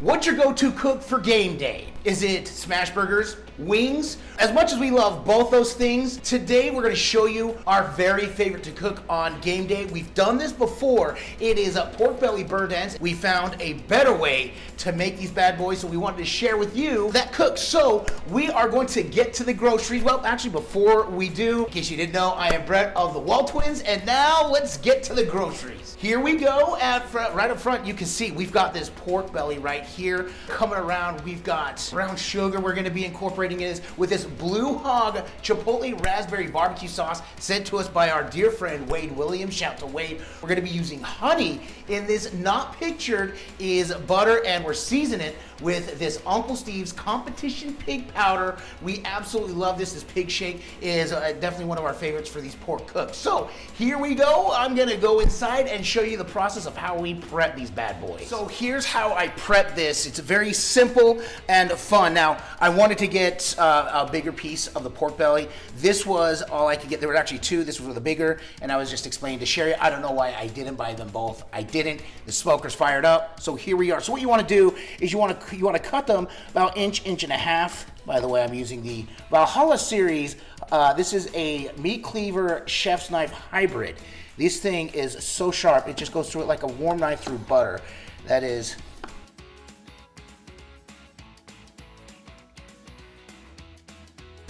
What's your go-to cook for game day? Is it smash burgers, wings? As much as we love both those things, today we're gonna show you our very favorite to cook on game day. We've done this before. It is a pork belly burnt ends. We found a better way to make these bad boys, so we wanted to share with you that cook. So we are going to get to the groceries. Well, actually before we do, in case you didn't know, I am Brett of the Wall Twins, and now let's get to the groceries. Here we go. Right up front, you can see we've got this pork belly right here. Coming around, we've got brown sugar. We're gonna be incorporating it with this Blue Hog Chipotle Raspberry Barbecue Sauce sent to us by our dear friend Wade Williams. Shout to Wade. We're gonna be using honey in this. Not pictured is butter, and we're seasoning it with this Uncle Steve's Competition Pig Powder. We absolutely love this. This pig shake is definitely one of our favorites for these pork cooks. So here we go. I'm gonna go inside and show you the process of how we prep these bad boys. So here's how I prep this. It's very simple and fun. Now, I wanted to get a bigger piece of the pork belly. This was all I could get. There were actually two. This was the bigger, and I was just explaining to Sherry. I don't know why I didn't buy them both. I didn't. The smoker's fired up. So here we are. So what you want to do is you want to cut them about inch and a half. By the way, I'm using the Valhalla series. This is a meat cleaver chef's knife hybrid. This thing is so sharp, it just goes through it like a warm knife through butter. That is.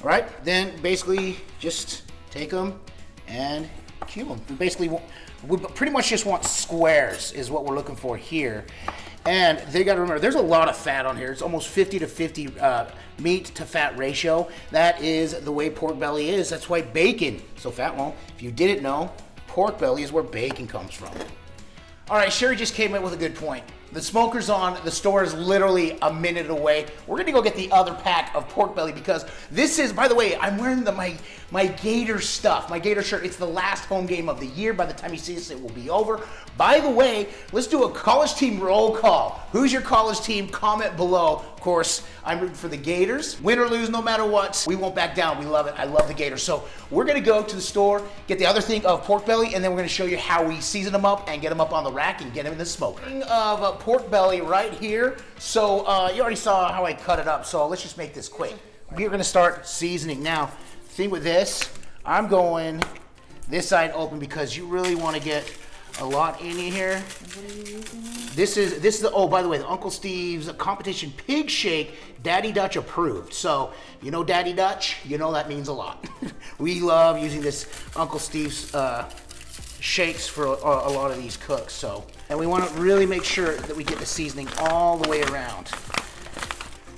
All right, then basically just take them and cube them. We pretty much just want squares is what we're looking for here. And they got to remember, there's a lot of fat on here. It's almost 50 to 50 meat to fat ratio. That is the way pork belly is. That's why bacon so fat. Well, if you didn't know, pork belly is where bacon comes from. All right, Sherry just came in with a good point. The smoker's on, the store is literally a minute away. We're gonna go get the other pack of pork belly because this is, by the way, I'm wearing my Gator stuff, my Gator shirt. It's the last home game of the year. By the time you see this, it will be over. By the way, let's do a college team roll call. Who's your college team? Comment below. Of course, I'm rooting for the Gators. Win or lose, no matter what, we won't back down. We love it. I love the Gators. So we're gonna go to the store, get the other thing of pork belly, and then we're gonna show you how we season them up and get them up on the rack and get them in the smoker. Of pork belly right here. So you already saw how I cut it up, so let's just make this quick. We're gonna start seasoning. Now, thing with this, I'm going this side open because you really wanna get a lot in here. This is the, oh, by the way, the Uncle Steve's Competition Pig Shake, Daddy Dutch approved. So, you know Daddy Dutch, you know that means a lot. We love using this Uncle Steve's shakes for a lot of these cooks. So, and we want to really make sure that we get the seasoning all the way around.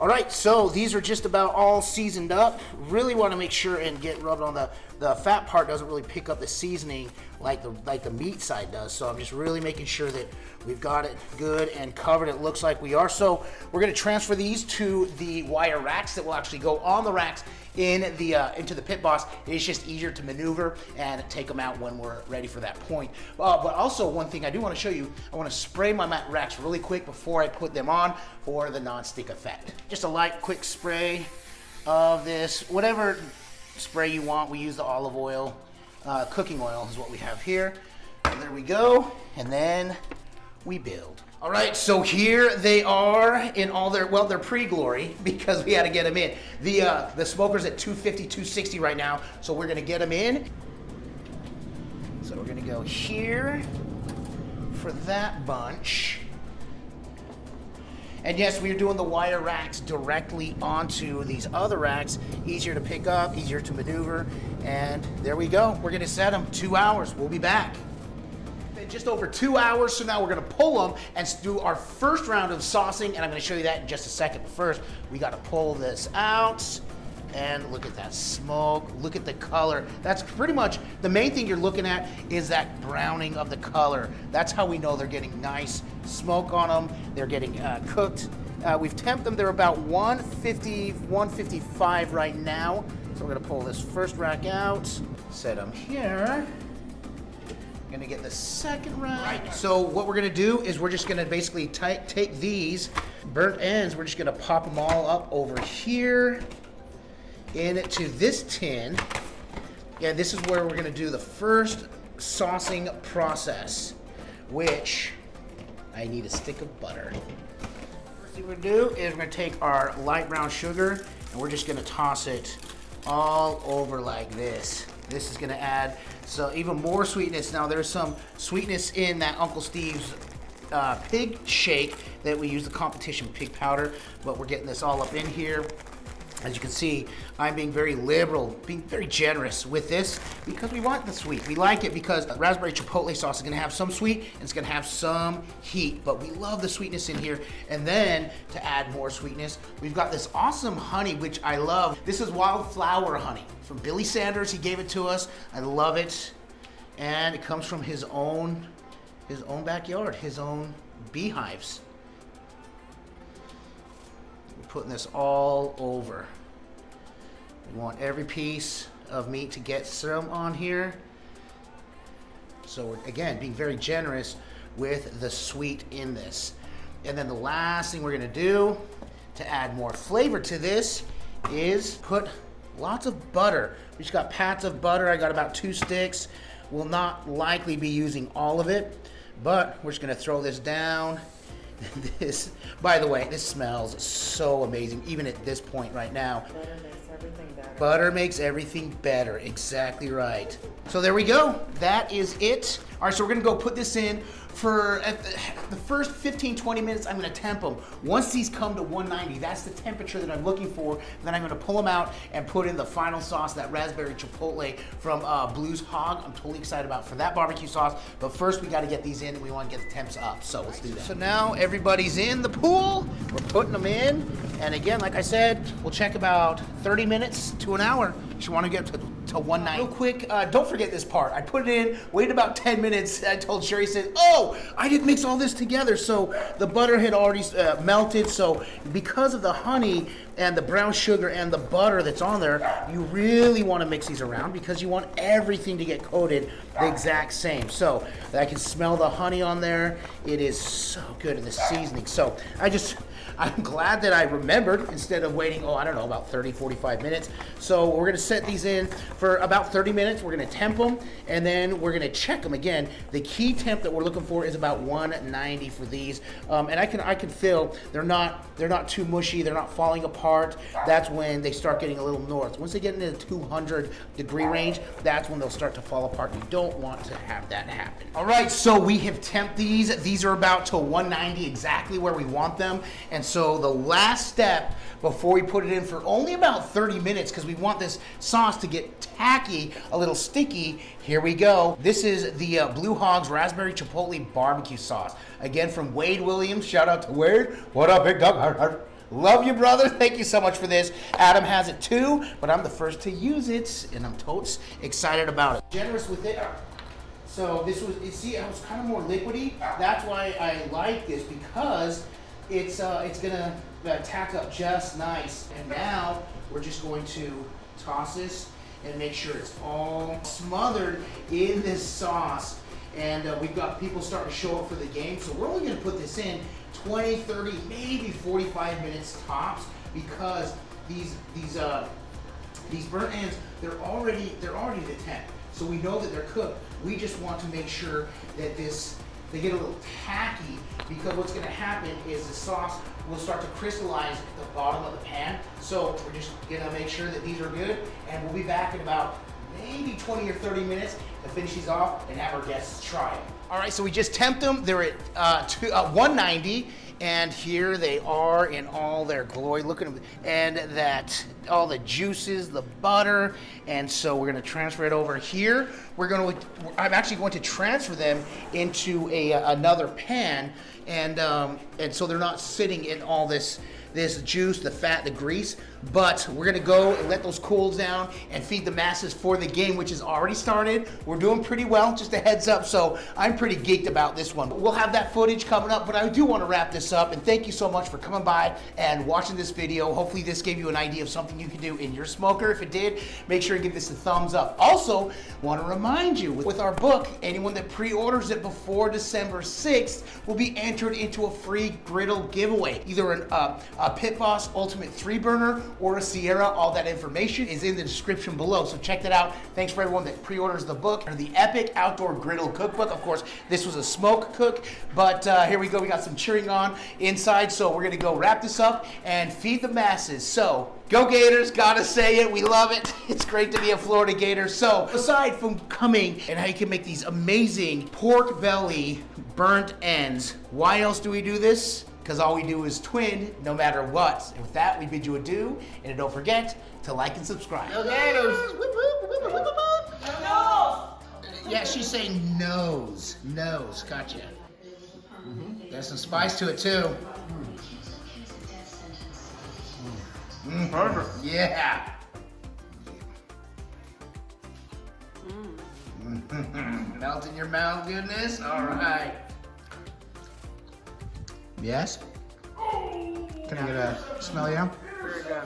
All right, so these are just about all seasoned up. Really want to make sure and get rubbed on the fat part doesn't really pick up the seasoning like the meat side does. So I'm just really making sure that we've got it good and covered. It looks like we are. So we're going to transfer these to the wire racks that will actually go on the racks in the into the Pit Boss. It's just easier to maneuver and take them out when we're ready for that point. But also one thing I do want to show you, I want to spray my racks really quick before I put them on for the non-stick effect. Just a light, quick spray of this, whatever spray you want. We use the olive oil, cooking oil is what we have here. And there we go, and then we build. All right, so here they are in all their, well, they're pre-glory because we had to get them in. The smoker's at 250, 260 right now, so we're gonna get them in. So we're gonna go here for that bunch. And yes, we're doing the wire racks directly onto these other racks. Easier to pick up, easier to maneuver, and there we go. We're gonna set them 2 hours. We'll be back. Just over 2 hours, so now we're gonna pull them and do our first round of saucing, and I'm gonna show you that in just a second. But first, we gotta pull this out, and look at that smoke, look at the color. That's pretty much, the main thing you're looking at is that browning of the color. That's how we know they're getting nice smoke on them, they're getting cooked. We've temped them, they're about 150, 155 right now. So we're gonna pull this first rack out, set them here. Gonna get the second round. Right, so what we're gonna do is we're just gonna basically take these burnt ends, we're just gonna pop them all up over here into this tin. And this is where we're gonna do the first saucing process, which I need a stick of butter. So what we're gonna do is we're gonna take our light brown sugar and we're just gonna toss it all over like this. This is gonna add so even more sweetness. Now there's some sweetness in that Uncle Steve's pig shake that we use the competition pig powder, but we're getting this all up in here. As you can see, I'm being very liberal, being very generous with this because we want the sweet. We like it because the raspberry chipotle sauce is gonna have some sweet and it's gonna have some heat, but we love the sweetness in here. And then to add more sweetness, we've got this awesome honey, which I love. This is wildflower honey from Billy Sanders. He gave it to us. I love it. And it comes from his own backyard, his own beehives. Putting this all over. We want every piece of meat to get some on here. So we're, again, being very generous with the sweet in this. And then the last thing we're gonna do to add more flavor to this is put lots of butter. We just got pats of butter. I got about 2 sticks. We'll not likely be using all of it, but we're just gonna throw this down. This, by the way, this smells so amazing, even at this point right now. Butter makes everything better. Butter makes everything better, exactly right. So there we go, that is it. All right, so we're gonna go put this in for the first 15-20 minutes. I'm gonna temp them. Once these come to 190, that's the temperature that I'm looking for. Then I'm gonna pull them out and put in the final sauce, that raspberry chipotle from Blues Hog. I'm totally excited about for that barbecue sauce. But first we gotta get these in and we wanna get the temps up. So let's do that. So now everybody's in the pool. We're putting them in. And again, like I said, we'll check about 30 minutes to an hour. You wanna get to 190. Real quick, don't forget this part. I put it in, waited about 10 minutes. I told Sherry, said, oh, I didn't mix all this together. So the butter had already melted. So because of the honey and the brown sugar and the butter that's on there, you really want to mix these around because you want everything to get coated the exact same. So I can smell the honey on there. It is so good in the seasoning. So I'm glad that I remembered instead of waiting, I don't know, about 30, 45 minutes. So we're gonna set these in for about 30 minutes. We're gonna temp them and then we're gonna check them again. The key temp that we're looking for is about 190 for these. And I can feel they're not too mushy, they're not falling apart. That's when they start getting a little north. Once they get into the 200-degree range, that's when they'll start to fall apart. You don't want to have that happen. All right, so we have temped these. These are about to 190, exactly where we want them. And so the last step before we put it in for only about 30 minutes, because we want this sauce to get tacky, a little sticky, here we go. This is the Blue Hog's Raspberry Chipotle Barbecue Sauce. Again, from Wade Williams. Shout out to Wade. What up, big dog? Love you, brother. Thank you so much for this. Adam has it too, but I'm the first to use it, and I'm totes excited about it. Generous with it. So this was, you see, it was kind of more liquidy. That's why I like this, because it's gonna tack up just nice. And now we're just going to toss this and make sure it's all smothered in this sauce. And we've got people starting to show up for the game, so we're only gonna put this in 20, 30, maybe 45 minutes tops, because these burnt ends, they're already the temp. So we know that they're cooked. We just want to make sure that they get a little tacky, because what's gonna happen is the sauce will start to crystallize at the bottom of the pan. So we're just gonna make sure that these are good, and we'll be back in about maybe 20 or 30 minutes to finish these off and have our guests try them. All right, so we just temped them. They're at 190, and here they are in all their glory. Look at them, and that all the juices, the butter, and so we're going to transfer it over here. I'm actually going to transfer them into another pan, and so they're not sitting in all this juice, the fat, the grease, but we're gonna go and let those cool down and feed the masses for the game, which has already started. We're doing pretty well, just a heads up, so I'm pretty geeked about this one. We'll have that footage coming up, but I do want to wrap this up, and thank you so much for coming by and watching this video. Hopefully this gave you an idea of something you can do in your smoker. If it did, make sure you give this a thumbs up. Also, want to remind you, with our book, anyone that pre-orders it before December 6th will be entered into a free griddle giveaway, either a a Pit Boss Ultimate 3-burner or a Sierra. All that information is in the description below, so check that out. Thanks for everyone that pre-orders the book, or the Epic Outdoor Griddle Cookbook. Of course, this was a smoke cook, but here we go. We got some cheering on inside, so we're gonna go wrap this up and feed the masses. So, go Gators, gotta say it, we love it. It's great to be a Florida Gator. So, aside from coming and how you can make these amazing pork belly burnt ends, why else do we do this? Because all we do is twin no matter what. And with that, we bid you adieu, and don't forget to like and subscribe. Go Gators! No! Yeah, she's saying nose. Nose, gotcha. There's some spice to it too. Perfect. Yeah. Melt in your mouth, goodness. All right. Yes? Can I get a smell, yeah? Very good.